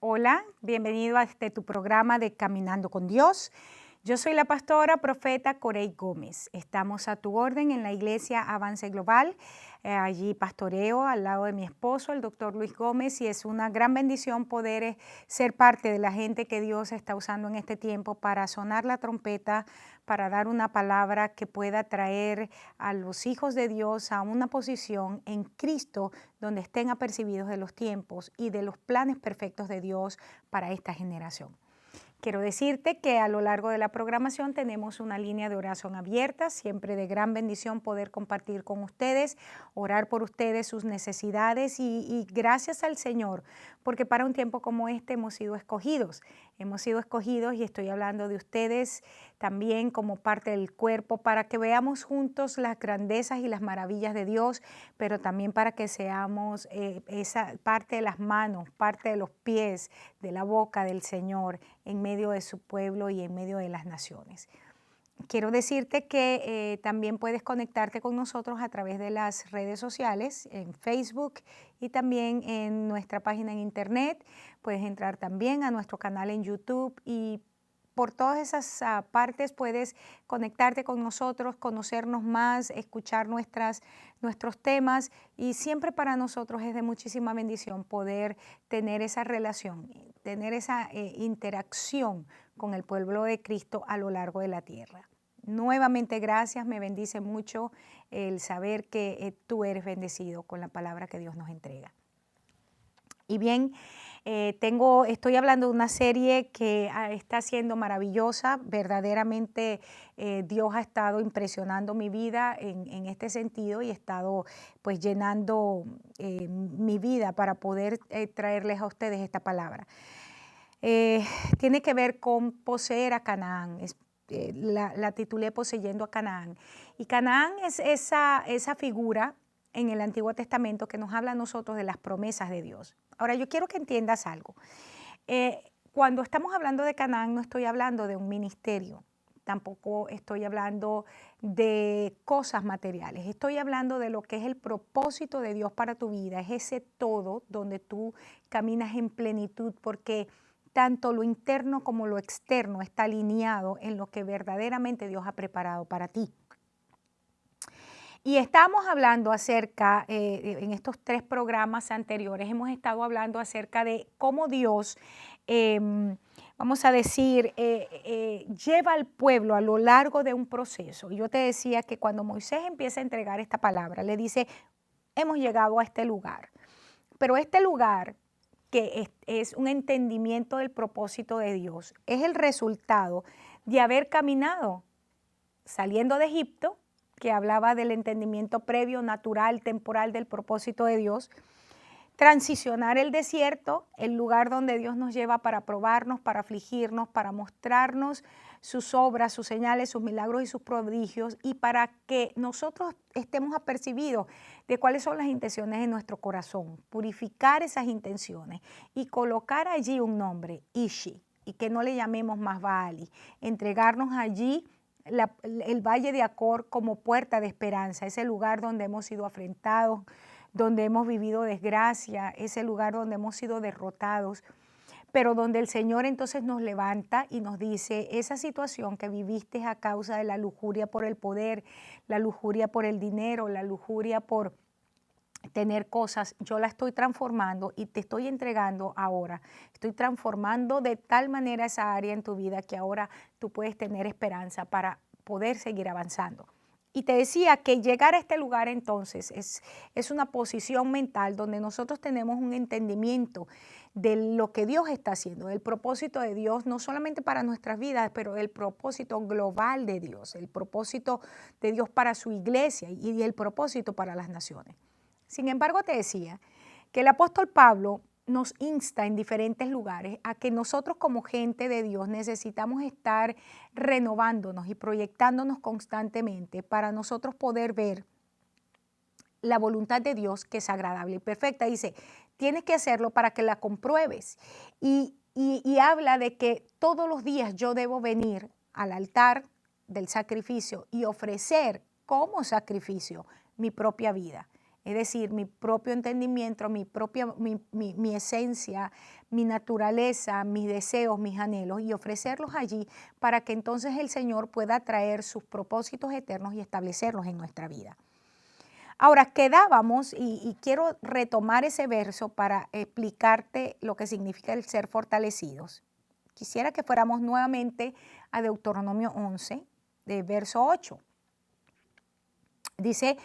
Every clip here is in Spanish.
Hola, bienvenido a tu programa de Caminando con Dios. Yo soy la pastora profeta Corey Gómez. Estamos a tu orden en la iglesia Avance Global. Allí pastoreo al lado de mi esposo, el doctor Luis Gómez, y es una gran bendición poder ser parte de la gente que Dios está usando en este tiempo para sonar la trompeta, para dar una palabra que pueda traer a los hijos de Dios a una posición en Cristo donde estén apercibidos de los tiempos y de los planes perfectos de Dios para esta generación. Quiero decirte que a lo largo de la programación tenemos una línea de oración abierta, siempre de gran bendición poder compartir con ustedes, orar por ustedes, sus necesidades y gracias al Señor, porque para un tiempo como este hemos sido escogidos y estoy hablando de ustedes también como parte del cuerpo para que veamos juntos las grandezas y las maravillas de Dios, pero también para que seamos esa parte de las manos, parte de los pies, de la boca del Señor en medio de su pueblo y en medio de las naciones. Quiero decirte que también puedes conectarte con nosotros a través de las redes sociales, en Facebook y también en nuestra página en internet. Puedes entrar también a nuestro canal en YouTube y por todas esas partes puedes conectarte con nosotros, conocernos más, escuchar nuestros temas y siempre para nosotros es de muchísima bendición poder tener esa relación, tener esa interacción con el pueblo de Cristo a lo largo de la tierra. Nuevamente gracias, me bendice mucho el saber que tú eres bendecido con la palabra que Dios nos entrega. Y bien, estoy hablando de una serie que está siendo maravillosa, verdaderamente Dios ha estado impresionando mi vida en este sentido y he estado pues llenando mi vida para poder traerles a ustedes esta palabra. Tiene que ver con poseer a Canaán, la titulé Poseyendo a Canaán. Y Canaán es esa figura en el Antiguo Testamento que nos habla a nosotros de las promesas de Dios. Ahora, yo quiero que entiendas algo. Cuando estamos hablando de Canaán, no estoy hablando de un ministerio, tampoco estoy hablando de cosas materiales, estoy hablando de lo que es el propósito de Dios para tu vida, es ese todo donde tú caminas en plenitud, porque tanto lo interno como lo externo está alineado en lo que verdaderamente Dios ha preparado para ti. Y estamos hablando acerca, en estos 3 programas anteriores, hemos estado hablando acerca de cómo Dios, vamos a decir, lleva al pueblo a lo largo de un proceso. Y yo te decía que cuando Moisés empieza a entregar esta palabra, le dice, hemos llegado a este lugar. Pero este lugar, que es un entendimiento del propósito de Dios, es el resultado de haber caminado saliendo de Egipto, que hablaba del entendimiento previo, natural, temporal del propósito de Dios, transicionar el desierto, el lugar donde Dios nos lleva para probarnos, para afligirnos, para mostrarnos sus obras, sus señales, sus milagros y sus prodigios, y para que nosotros estemos apercibidos de cuáles son las intenciones de nuestro corazón, purificar esas intenciones y colocar allí un nombre, Ishi, y que no le llamemos más Baali, entregarnos allí el Valle de Acor como puerta de esperanza, ese lugar donde hemos sido afrentados, donde hemos vivido desgracia, ese lugar donde hemos sido derrotados, pero donde el Señor entonces nos levanta y nos dice, esa situación que viviste a causa de la lujuria por el poder, la lujuria por el dinero, la lujuria por tener cosas, yo la estoy transformando y te estoy entregando ahora. Estoy transformando de tal manera esa área en tu vida que ahora tú puedes tener esperanza para poder seguir avanzando. Y te decía que llegar a este lugar entonces es una posición mental donde nosotros tenemos un entendimiento de lo que Dios está haciendo, del propósito de Dios, no solamente para nuestras vidas, pero el propósito global de Dios, el propósito de Dios para su iglesia y el propósito para las naciones. Sin embargo, te decía que el apóstol Pablo nos insta en diferentes lugares a que nosotros como gente de Dios necesitamos estar renovándonos y proyectándonos constantemente para nosotros poder ver la voluntad de Dios que es agradable y perfecta. Dice, tienes que hacerlo para que la compruebes. Y habla de que todos los días yo debo venir al altar del sacrificio y ofrecer como sacrificio mi propia vida. es decir, mi propio entendimiento, mi esencia, mi naturaleza, mis deseos, mis anhelos, y ofrecerlos allí para que entonces el Señor pueda traer sus propósitos eternos y establecerlos en nuestra vida. Ahora, quedábamos, y quiero retomar ese verso para explicarte lo que significa el ser fortalecidos. Quisiera que fuéramos nuevamente a Deuteronomio 11, de verso 8. Dice,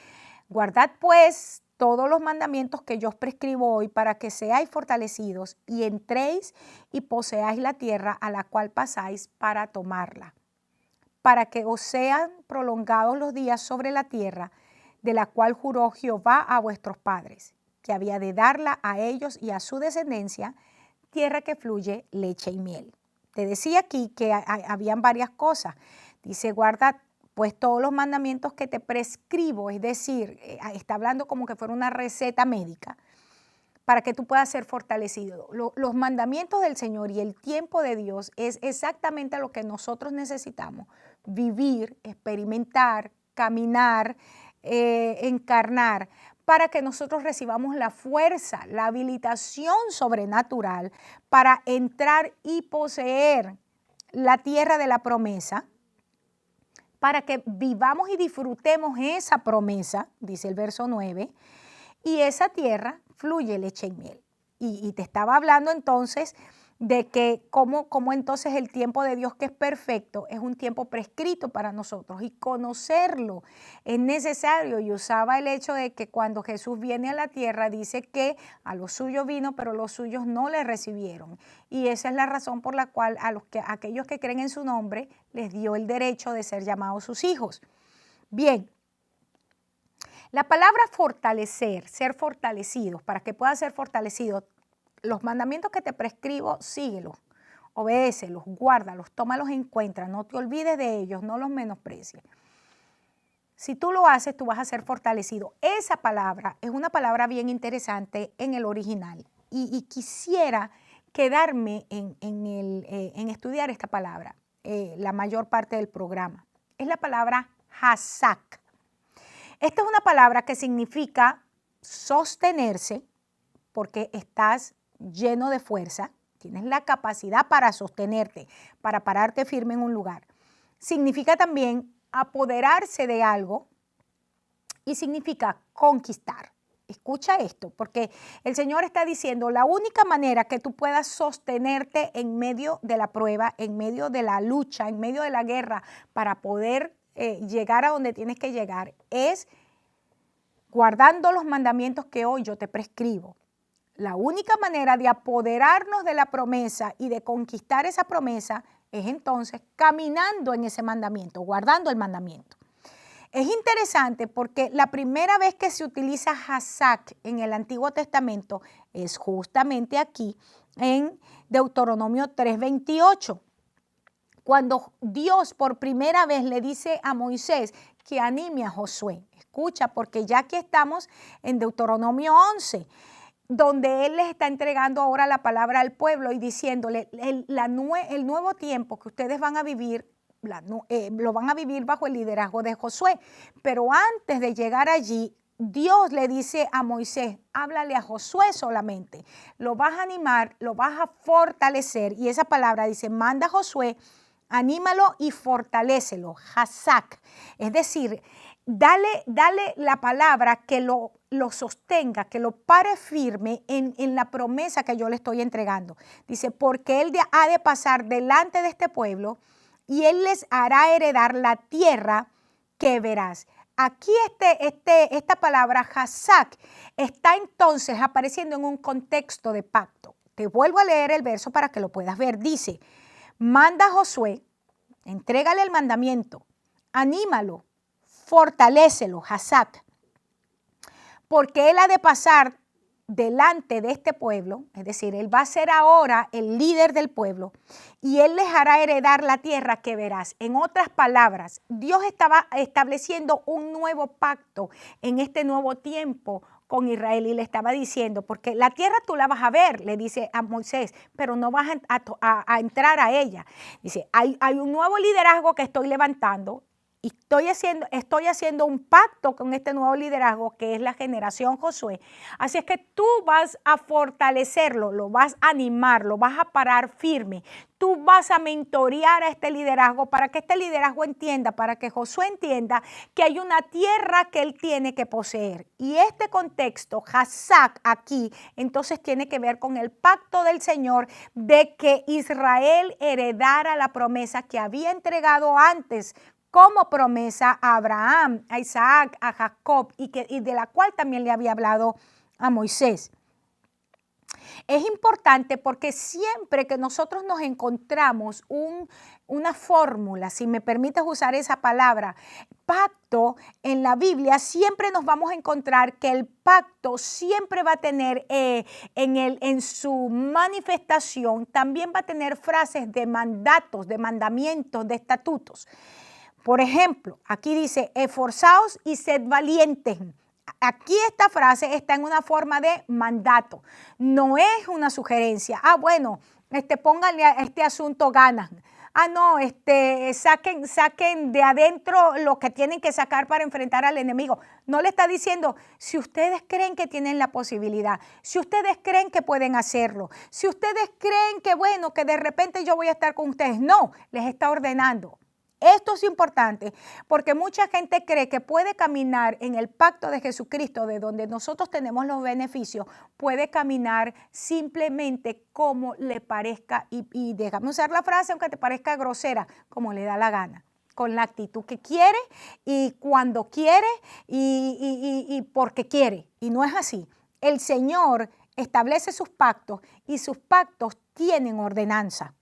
guardad pues todos los mandamientos que yo os prescribo hoy para que seáis fortalecidos y entréis y poseáis la tierra a la cual pasáis para tomarla, para que os sean prolongados los días sobre la tierra de la cual juró Jehová a vuestros padres, que había de darla a ellos y a su descendencia, tierra que fluye leche y miel. Te decía aquí que habían varias cosas. Dice, guarda pues todos los mandamientos que te prescribo, es decir, está hablando como que fuera una receta médica, para que tú puedas ser fortalecido. Los mandamientos del Señor y el tiempo de Dios es exactamente lo que nosotros necesitamos, vivir, experimentar, caminar, encarnar, para que nosotros recibamos la fuerza, la habilitación sobrenatural para entrar y poseer la tierra de la promesa, para que vivamos y disfrutemos esa promesa, dice el verso 9, y esa tierra fluye leche y miel. Y te estaba hablando entonces de que cómo entonces el tiempo de Dios, que es perfecto, es un tiempo prescrito para nosotros, y conocerlo es necesario. Y usaba el hecho de que cuando Jesús viene a la tierra, dice que a los suyos vino, pero los suyos no le recibieron. Y esa es la razón por la cual a aquellos que creen en su nombre les dio el derecho de ser llamados sus hijos. Bien. La palabra fortalecer, ser fortalecidos, para que puedas ser fortalecido, los mandamientos que te prescribo, síguelos, obedécelos, guárdalos, tómalos en cuenta, no te olvides de ellos, no los menosprecies. Si tú lo haces, tú vas a ser fortalecido. Esa palabra es una palabra bien interesante en el original, y quisiera quedarme en estudiar esta palabra la mayor parte del programa. Es la palabra hazak. Esta es una palabra que significa sostenerse, porque estás lleno de fuerza, tienes la capacidad para sostenerte, para pararte firme en un lugar. Significa también apoderarse de algo y significa conquistar. Escucha esto, porque el Señor está diciendo, la única manera que tú puedas sostenerte en medio de la prueba, en medio de la lucha, en medio de la guerra, para poder llegar a donde tienes que llegar, es guardando los mandamientos que hoy yo te prescribo. La única manera de apoderarnos de la promesa y de conquistar esa promesa es entonces caminando en ese mandamiento, guardando el mandamiento. Es interesante porque la primera vez que se utiliza hazak en el Antiguo Testamento es justamente aquí en Deuteronomio 3:28. Cuando Dios por primera vez le dice a Moisés que anime a Josué. Escucha, porque ya aquí estamos en Deuteronomio 11, donde Él les está entregando ahora la palabra al pueblo y diciéndole el nuevo tiempo que ustedes van a vivir, lo van a vivir bajo el liderazgo de Josué. Pero antes de llegar allí, Dios le dice a Moisés, háblale a Josué solamente, lo vas a animar, lo vas a fortalecer. Y esa palabra dice, manda a Josué, anímalo y fortalécelo, hazak. Es decir, dale la palabra que lo sostenga, que lo pare firme en la promesa que yo le estoy entregando. Dice, porque Él ha de pasar delante de este pueblo y Él les hará heredar la tierra que verás. Aquí esta palabra hazak está entonces apareciendo en un contexto de pacto. Te vuelvo a leer el verso para que lo puedas ver. Dice, manda a Josué, entrégale el mandamiento, anímalo, fortalécelo, hazak, porque Él ha de pasar delante de este pueblo, es decir, Él va a ser ahora el líder del pueblo y Él les hará heredar la tierra que verás. En otras palabras, Dios estaba estableciendo un nuevo pacto en este nuevo tiempo con Israel y le estaba diciendo, porque la tierra tú la vas a ver, le dice a Moisés, pero no vas a entrar a ella. Dice, hay un nuevo liderazgo que estoy levantando y estoy haciendo un pacto con este nuevo liderazgo que es la generación Josué. Así es que tú vas a fortalecerlo, lo vas a animar, lo vas a parar firme. Tú vas a mentorear a este liderazgo para que este liderazgo entienda, para que Josué entienda que hay una tierra que él tiene que poseer. Y este contexto, Hazak aquí, entonces tiene que ver con el pacto del Señor de que Israel heredara la promesa que había entregado antes como promesa a Abraham, a Isaac, a Jacob y de la cual también le había hablado a Moisés. Es importante porque siempre que nosotros nos encontramos una fórmula, si me permites usar esa palabra, pacto en la Biblia, siempre nos vamos a encontrar que el pacto siempre va a tener en su manifestación, también va a tener frases de mandatos, de mandamientos, de estatutos. Por ejemplo, aquí dice, esforzaos y sed valientes. Aquí esta frase está en una forma de mandato, no es una sugerencia. Bueno, pónganle a este asunto ganas. No, saquen de adentro lo que tienen que sacar para enfrentar al enemigo. No le está diciendo, si ustedes creen que tienen la posibilidad, si ustedes creen que pueden hacerlo, si ustedes creen que, bueno, que de repente yo voy a estar con ustedes. No, les está ordenando. Esto es importante porque mucha gente cree que puede caminar en el pacto de Jesucristo, de donde nosotros tenemos los beneficios, puede caminar simplemente como le parezca, y déjame usar la frase aunque te parezca grosera, como le da la gana, con la actitud que quiere y cuando quiere y porque quiere. Y no es así. El Señor establece sus pactos y sus pactos tienen ordenanza.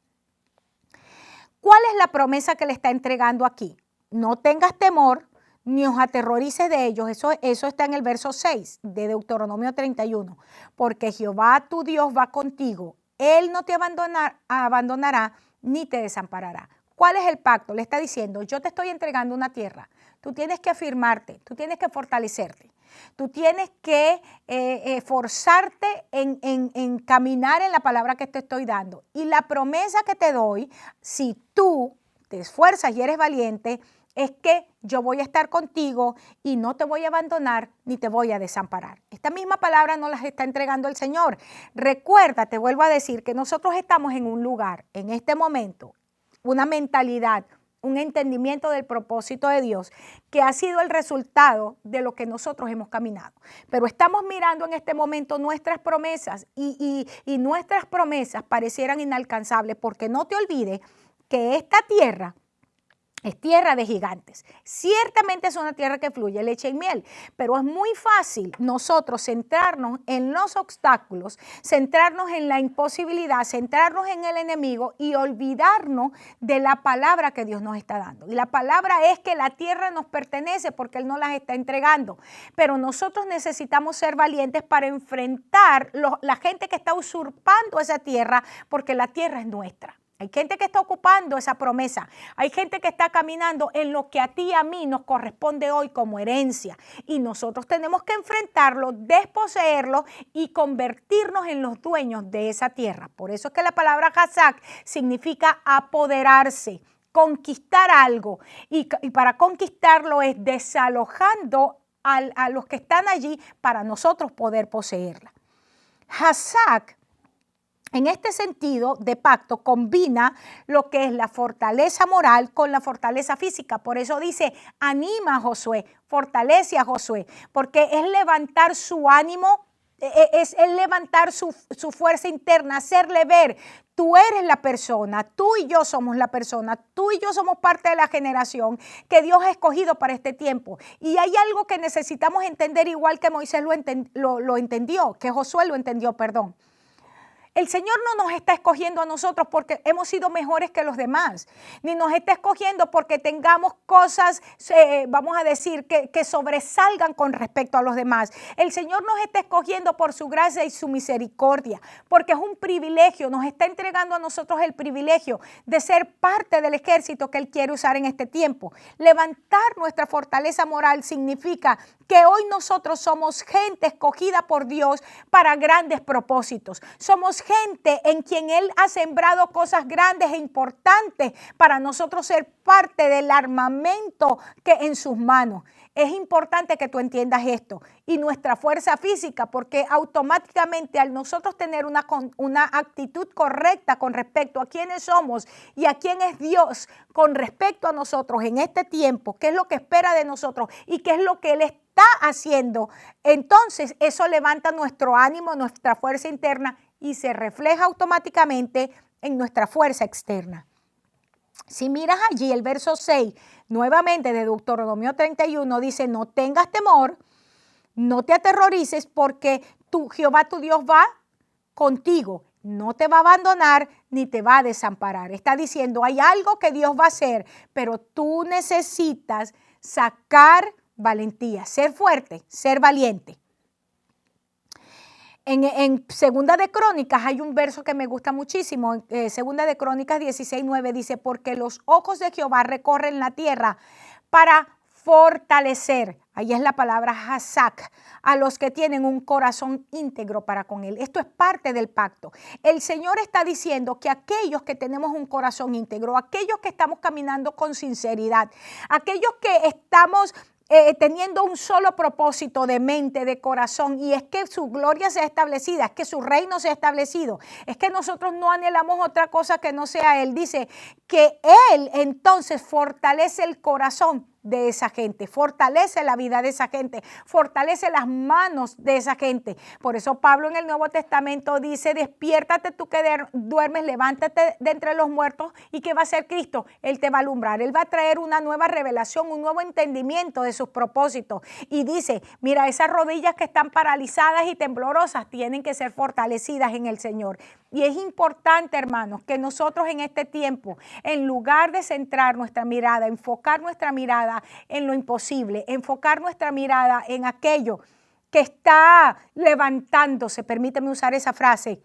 ¿Cuál es la promesa que le está entregando aquí? No tengas temor, ni os aterrorices de ellos. Eso está en el verso 6 de Deuteronomio 31. Porque Jehová tu Dios va contigo. Él no te abandonará ni te desamparará. ¿Cuál es el pacto? Le está diciendo, yo te estoy entregando una tierra. Tú tienes que afirmarte, tú tienes que fortalecerte. Tú tienes que forzarte en caminar en la palabra que te estoy dando. Y la promesa que te doy, si tú te esfuerzas y eres valiente, es que yo voy a estar contigo y no te voy a abandonar ni te voy a desamparar. Esta misma palabra nos las está entregando el Señor. Recuerda, te vuelvo a decir que nosotros estamos en un lugar, en este momento, una mentalidad, un entendimiento del propósito de Dios que ha sido el resultado de lo que nosotros hemos caminado. Pero estamos mirando en este momento nuestras promesas y nuestras promesas parecieran inalcanzables porque no te olvides que esta tierra es tierra de gigantes. Ciertamente es una tierra que fluye leche y miel, pero es muy fácil nosotros centrarnos en los obstáculos, centrarnos en la imposibilidad, centrarnos en el enemigo y olvidarnos de la palabra que Dios nos está dando. Y la palabra es que la tierra nos pertenece porque Él nos las está entregando. Pero nosotros necesitamos ser valientes para enfrentar la gente que está usurpando esa tierra porque la tierra es nuestra. Hay gente que está ocupando esa promesa. Hay gente que está caminando en lo que a ti y a mí nos corresponde hoy como herencia. Y nosotros tenemos que enfrentarlo, desposeerlo y convertirnos en los dueños de esa tierra. Por eso es que la palabra Hazak significa apoderarse, conquistar algo. Y para conquistarlo es desalojando a los que están allí para nosotros poder poseerla. Hazak, en este sentido de pacto, combina lo que es la fortaleza moral con la fortaleza física. Por eso dice, anima a Josué, fortalece a Josué, porque es levantar su ánimo, es levantar su fuerza interna, hacerle ver, tú eres la persona, tú y yo somos la persona, tú y yo somos parte de la generación que Dios ha escogido para este tiempo. Y hay algo que necesitamos entender igual que Moisés lo entendió, que Josué lo entendió, perdón. El Señor no nos está escogiendo a nosotros porque hemos sido mejores que los demás, ni nos está escogiendo porque tengamos cosas, vamos a decir, que sobresalgan con respecto a los demás. El Señor nos está escogiendo por su gracia y su misericordia, porque es un privilegio, nos está entregando a nosotros el privilegio de ser parte del ejército que Él quiere usar en este tiempo. Levantar nuestra fortaleza moral significa que hoy nosotros somos gente escogida por Dios para grandes propósitos. Somos tenemos gente en quien Él ha sembrado cosas grandes e importantes para nosotros ser parte del armamento que en sus manos. Es importante que tú entiendas esto. Y nuestra fuerza física, porque automáticamente al nosotros tener una actitud correcta con respecto a quiénes somos y a quién es Dios con respecto a nosotros en este tiempo, qué es lo que espera de nosotros y qué es lo que Él está haciendo, entonces eso levanta nuestro ánimo, nuestra fuerza interna y se refleja automáticamente en nuestra fuerza externa. Si miras allí el verso 6, nuevamente de Deuteronomio 31, dice, no tengas temor, no te aterrorices porque Jehová tu Dios va contigo, no te va a abandonar ni te va a desamparar. Está diciendo, hay algo que Dios va a hacer, pero tú necesitas sacar valentía, ser fuerte, ser valiente. En Segunda de Crónicas hay un verso que me gusta muchísimo. Segunda de Crónicas 16:9 dice, porque los ojos de Jehová recorren la tierra para fortalecer, ahí es la palabra hazak, a los que tienen un corazón íntegro para con Él. Esto es parte del pacto. El Señor está diciendo que aquellos que tenemos un corazón íntegro, aquellos que estamos caminando con sinceridad, aquellos que estamos teniendo un solo propósito de mente, de corazón, y es que su gloria sea establecida, es que su reino sea establecido, es que nosotros no anhelamos otra cosa que no sea Él. Dice que Él entonces fortalece el corazón de esa gente, fortalece la vida de esa gente, fortalece las manos de esa gente. Por eso Pablo en el Nuevo Testamento dice, despiértate tú que duermes, levántate de entre los muertos. ¿Y qué va a hacer Cristo? Él te va a alumbrar, Él va a traer una nueva revelación, un nuevo entendimiento de sus propósitos. Y dice, mira, esas rodillas que están paralizadas y temblorosas tienen que ser fortalecidas en el Señor. Y es importante, hermanos, que nosotros en este tiempo, en lugar de centrar nuestra mirada, enfocar nuestra mirada en lo imposible, enfocar nuestra mirada en aquello que está levantándose, permíteme usar esa frase,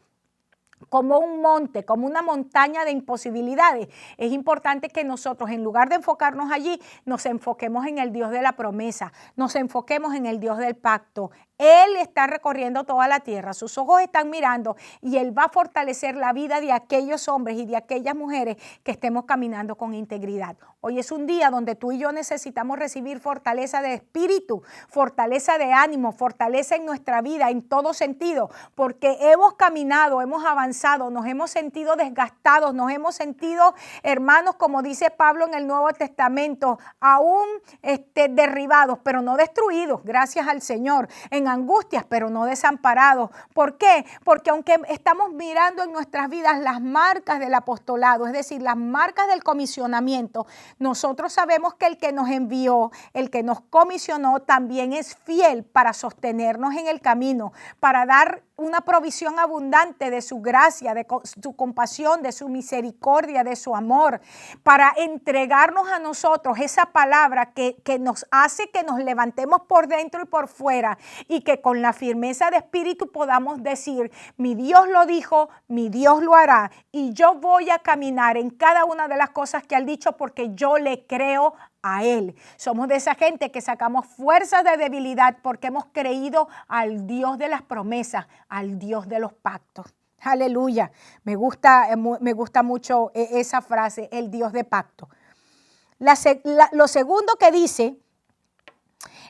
como un monte, como una montaña de imposibilidades. Es importante que nosotros, en lugar de enfocarnos allí, nos enfoquemos en el Dios de la promesa, nos enfoquemos en el Dios del pacto. Él está recorriendo toda la tierra, sus ojos están mirando y Él va a fortalecer la vida de aquellos hombres y de aquellas mujeres que estemos caminando con integridad. Hoy es un día donde tú y yo necesitamos recibir fortaleza de espíritu, fortaleza de ánimo, fortaleza en nuestra vida en todo sentido, porque hemos caminado, hemos avanzado, nos hemos sentido desgastados, nos hemos sentido, hermanos, como dice Pablo en el Nuevo Testamento, aún derribados, pero no destruidos, gracias al Señor, en angustias, pero no desamparados. ¿Por qué? Porque aunque estamos mirando en nuestras vidas las marcas del apostolado, es decir, las marcas del comisionamiento, nosotros sabemos que el que nos envió, el que nos comisionó, también es fiel para sostenernos en el camino, para dar una provisión abundante de su gracia, de su compasión, de su misericordia, de su amor, para entregarnos a nosotros esa palabra que nos hace que nos levantemos por dentro y por fuera y que con la firmeza de espíritu podamos decir, mi Dios lo dijo, mi Dios lo hará y yo voy a caminar en cada una de las cosas que ha dicho porque yo le creo a Él. Somos de esa gente que sacamos fuerzas de debilidad porque hemos creído al Dios de las promesas, al Dios de los pactos. Aleluya. Me gusta mucho esa frase, el Dios de pacto. Lo segundo que dice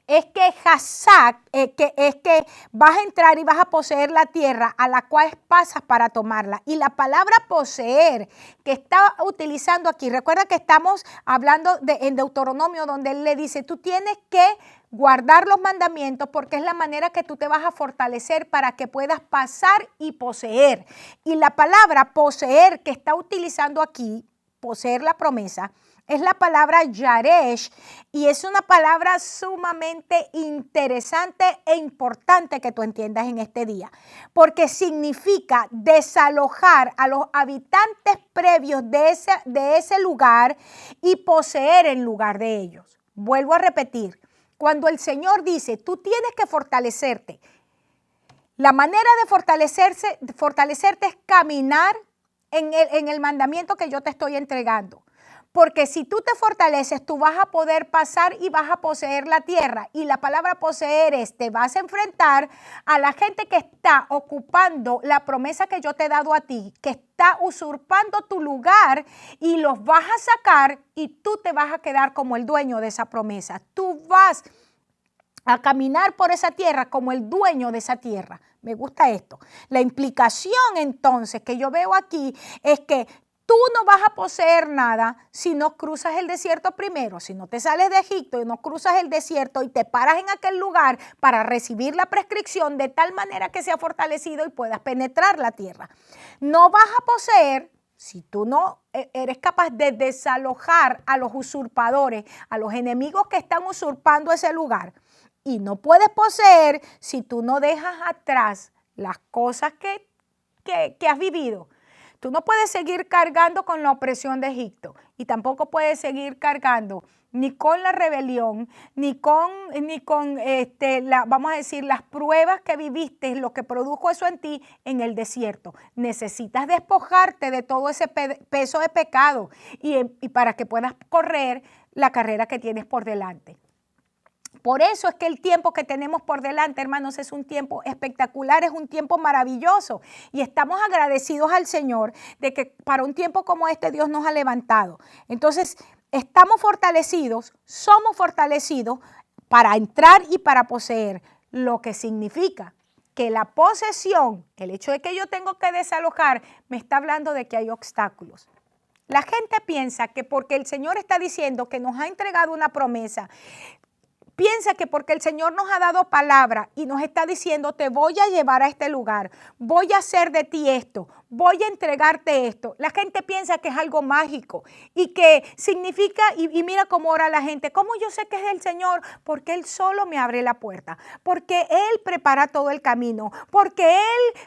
es que hazak, que vas a entrar y vas a poseer la tierra a la cual pasas para tomarla. Y la palabra poseer que está utilizando aquí, recuerda que estamos hablando en Deuteronomio donde él le dice, tú tienes que guardar los mandamientos porque es la manera que tú te vas a fortalecer para que puedas pasar y poseer. Y la palabra poseer que está utilizando aquí, poseer la promesa, es la palabra yaresh y es una palabra sumamente interesante e importante que tú entiendas en este día, porque significa desalojar a los habitantes previos de ese lugar y poseer en lugar de ellos. Vuelvo a repetir, cuando el Señor dice, tú tienes que fortalecerte, la manera de fortalecerte es caminar en el mandamiento que yo te estoy entregando. Porque si tú te fortaleces, tú vas a poder pasar y vas a poseer la tierra. Y la palabra poseer es, te vas a enfrentar a la gente que está ocupando la promesa que yo te he dado a ti, que está usurpando tu lugar, y los vas a sacar y tú te vas a quedar como el dueño de esa promesa. Tú vas a caminar por esa tierra como el dueño de esa tierra. Me gusta esto. La implicación entonces que yo veo aquí es que tú no vas a poseer nada si no cruzas el desierto primero, si no te sales de Egipto y no cruzas el desierto y te paras en aquel lugar para recibir la prescripción de tal manera que sea fortalecido y puedas penetrar la tierra. No vas a poseer si tú no eres capaz de desalojar a los usurpadores, a los enemigos que están usurpando ese lugar. Y no puedes poseer si tú no dejas atrás las cosas que has vivido. Tú no puedes seguir cargando con la opresión de Egipto y tampoco puedes seguir cargando ni con la rebelión, ni con vamos a decir, las pruebas que viviste, lo que produjo eso en ti en el desierto. Necesitas despojarte de todo ese peso de pecado y para que puedas correr la carrera que tienes por delante. Por eso es que el tiempo que tenemos por delante, hermanos, es un tiempo espectacular, es un tiempo maravilloso. Y estamos agradecidos al Señor de que para un tiempo como este Dios nos ha levantado. Entonces, estamos fortalecidos, somos fortalecidos para entrar y para poseer, lo que significa que la posesión, el hecho de que yo tengo que desalojar, me está hablando de que hay obstáculos. La gente piensa que porque el Señor está diciendo que nos ha entregado una promesa, piensa que porque el Señor nos ha dado palabra y nos está diciendo, te voy a llevar a este lugar, voy a hacer de ti esto, voy a entregarte esto. La gente piensa que es algo mágico y que significa, y mira cómo ora la gente, ¿cómo yo sé que es el Señor? Porque Él solo me abre la puerta, porque Él prepara todo el camino, porque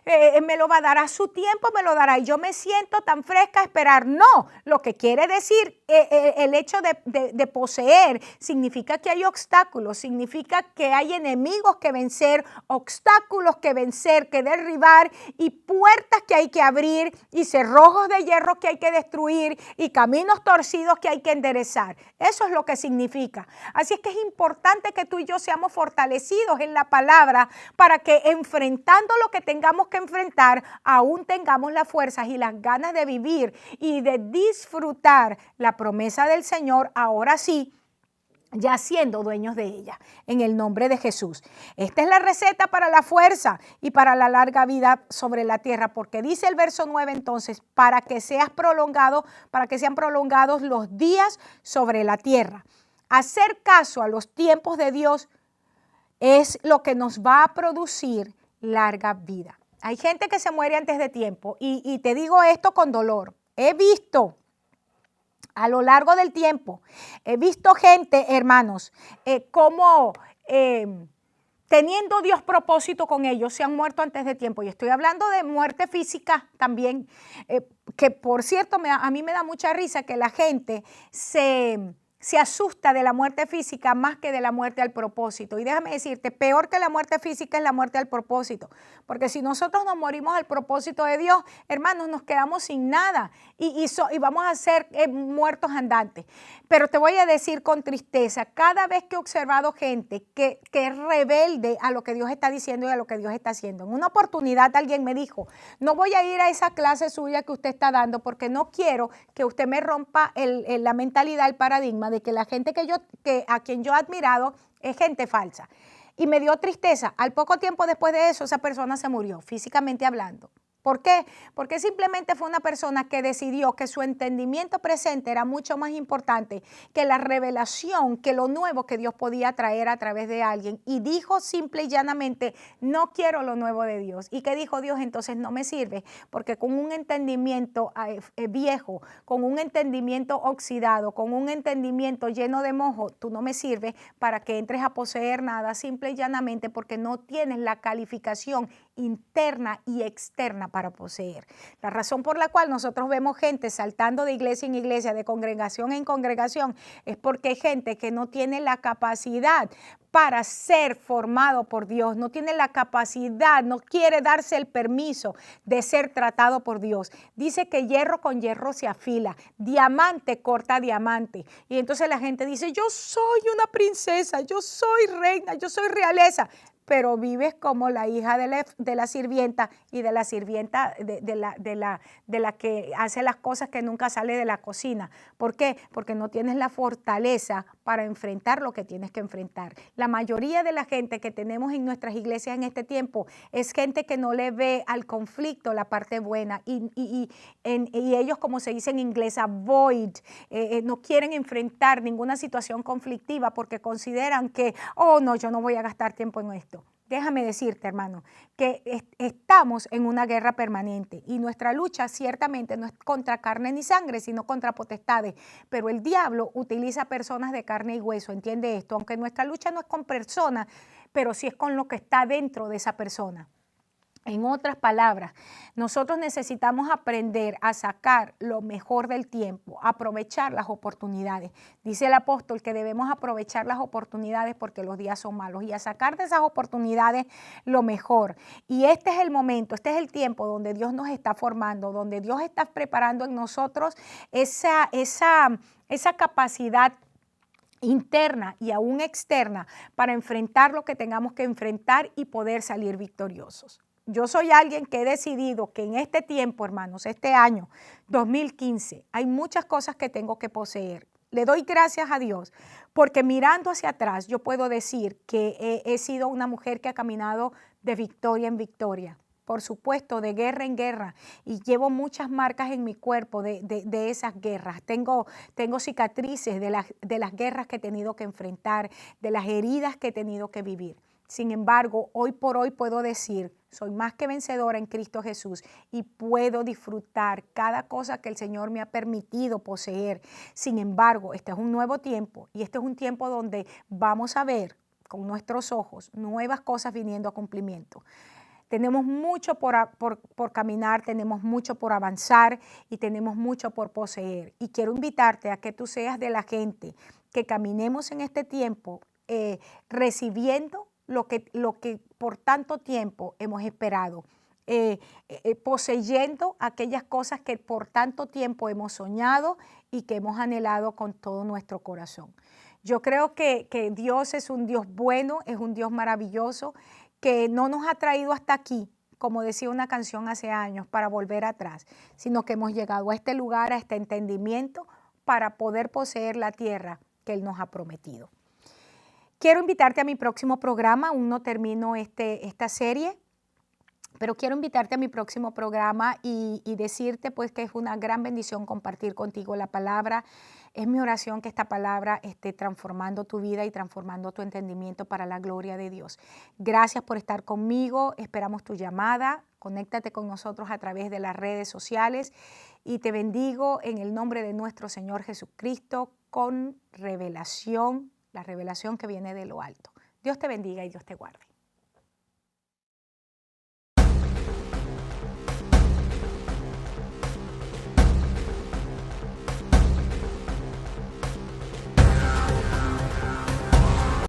Él me lo va a dar a su tiempo, me lo dará y yo me siento tan fresca a esperar. No, lo que quiere decir el hecho de poseer significa que hay obstáculos, significa que hay enemigos que vencer, obstáculos que vencer, que derribar y puertas que hay que abrir y cerrojos de hierro que hay que destruir y caminos torcidos que hay que enderezar. Eso es lo que significa. Así es que es importante que tú y yo seamos fortalecidos en la palabra para que enfrentando lo que tengamos que enfrentar, aún tengamos las fuerzas y las ganas de vivir y de disfrutar la promesa del Señor, ahora sí, ya siendo dueños de ella, en el nombre de Jesús. Esta es la receta para la fuerza y para la larga vida sobre la tierra, porque dice el verso 9 entonces, para que sean prolongados los días sobre la tierra. Hacer caso a los tiempos de Dios es lo que nos va a producir larga vida. Hay gente que se muere antes de tiempo y te digo esto con dolor. He visto a lo largo del tiempo, he visto gente, hermanos, como teniendo Dios propósito con ellos, se han muerto antes de tiempo. Y estoy hablando de muerte física también, que por cierto, a mí me da mucha risa que la gente se asusta de la muerte física más que de la muerte al propósito. Y déjame decirte, peor que la muerte física es la muerte al propósito. Porque si nosotros nos morimos al propósito de Dios, hermanos, nos quedamos sin nada y vamos a ser muertos andantes. Pero te voy a decir con tristeza, cada vez que he observado gente que es rebelde a lo que Dios está diciendo y a lo que Dios está haciendo. En una oportunidad alguien me dijo, no voy a ir a esa clase suya que usted está dando porque no quiero que usted me rompa la mentalidad, el paradigma de que la gente a quien yo he admirado es gente falsa. Y me dio tristeza. Al poco tiempo después de eso, esa persona se murió, físicamente hablando. ¿Por qué? Porque simplemente fue una persona que decidió que su entendimiento presente era mucho más importante que la revelación, que lo nuevo que Dios podía traer a través de alguien. Y dijo simple y llanamente, no quiero lo nuevo de Dios. ¿Y qué dijo Dios? Entonces no me sirve, porque con un entendimiento viejo, con un entendimiento oxidado, con un entendimiento lleno de mojo, tú no me sirves para que entres a poseer nada, simple y llanamente porque no tienes la calificación interna y externa para poseer. La razón por la cual nosotros vemos gente saltando de iglesia en iglesia, de congregación en congregación, es porque hay gente que no tiene la capacidad para ser formado por Dios, no tiene la capacidad, no quiere darse el permiso de ser tratado por Dios. Dice que hierro con hierro se afila, diamante corta diamante. Y entonces la gente dice, yo soy una princesa, yo soy reina, yo soy realeza. Pero vives como la hija de la sirvienta y de la sirvienta de la que hace las cosas que nunca sale de la cocina. ¿Por qué? Porque no tienes la fortaleza para enfrentar lo que tienes que enfrentar. La mayoría de la gente que tenemos en nuestras iglesias en este tiempo es gente que no le ve al conflicto la parte buena y ellos, como se dice en inglés, avoid, no quieren enfrentar ninguna situación conflictiva porque consideran que, oh no, yo no voy a gastar tiempo en esto. Déjame decirte, hermano, que estamos en una guerra permanente y nuestra lucha ciertamente no es contra carne ni sangre, sino contra potestades. Pero el diablo utiliza personas de carne y hueso, entiende esto, aunque nuestra lucha no es con personas, pero sí es con lo que está dentro de esa persona. En otras palabras, nosotros necesitamos aprender a sacar lo mejor del tiempo, aprovechar las oportunidades. Dice el apóstol que debemos aprovechar las oportunidades porque los días son malos y a sacar de esas oportunidades lo mejor. Y este es el momento, este es el tiempo donde Dios nos está formando, donde Dios está preparando en nosotros esa capacidad interna y aún externa para enfrentar lo que tengamos que enfrentar y poder salir victoriosos. Yo soy alguien que he decidido que en este tiempo, hermanos, este año 2015, hay muchas cosas que tengo que poseer. Le doy gracias a Dios porque mirando hacia atrás yo puedo decir que he sido una mujer que ha caminado de victoria en victoria. Por supuesto, de guerra en guerra y llevo muchas marcas en mi cuerpo de esas guerras. Tengo cicatrices de las guerras que he tenido que enfrentar, de las heridas que he tenido que vivir. Sin embargo, hoy por hoy puedo decir, soy más que vencedora en Cristo Jesús y puedo disfrutar cada cosa que el Señor me ha permitido poseer. Sin embargo, este es un nuevo tiempo y este es un tiempo donde vamos a ver con nuestros ojos nuevas cosas viniendo a cumplimiento. Tenemos mucho por caminar, tenemos mucho por avanzar y tenemos mucho por poseer. Y quiero invitarte a que tú seas de la gente que caminemos en este tiempo recibiendo lo que por tanto tiempo hemos esperado, poseyendo aquellas cosas que por tanto tiempo hemos soñado y que hemos anhelado con todo nuestro corazón. Yo creo que Dios es un Dios bueno, es un Dios maravilloso, que no nos ha traído hasta aquí, como decía una canción hace años, para volver atrás, sino que hemos llegado a este lugar, a este entendimiento, para poder poseer la tierra que Él nos ha prometido. Quiero invitarte a mi próximo programa, aún no termino esta serie, pero quiero invitarte a mi próximo programa y decirte pues que es una gran bendición compartir contigo la palabra. Es mi oración que esta palabra esté transformando tu vida y transformando tu entendimiento para la gloria de Dios. Gracias por estar conmigo, esperamos tu llamada, conéctate con nosotros a través de las redes sociales y te bendigo en el nombre de nuestro Señor Jesucristo con revelación, la revelación que viene de lo alto. Dios te bendiga y Dios te guarde.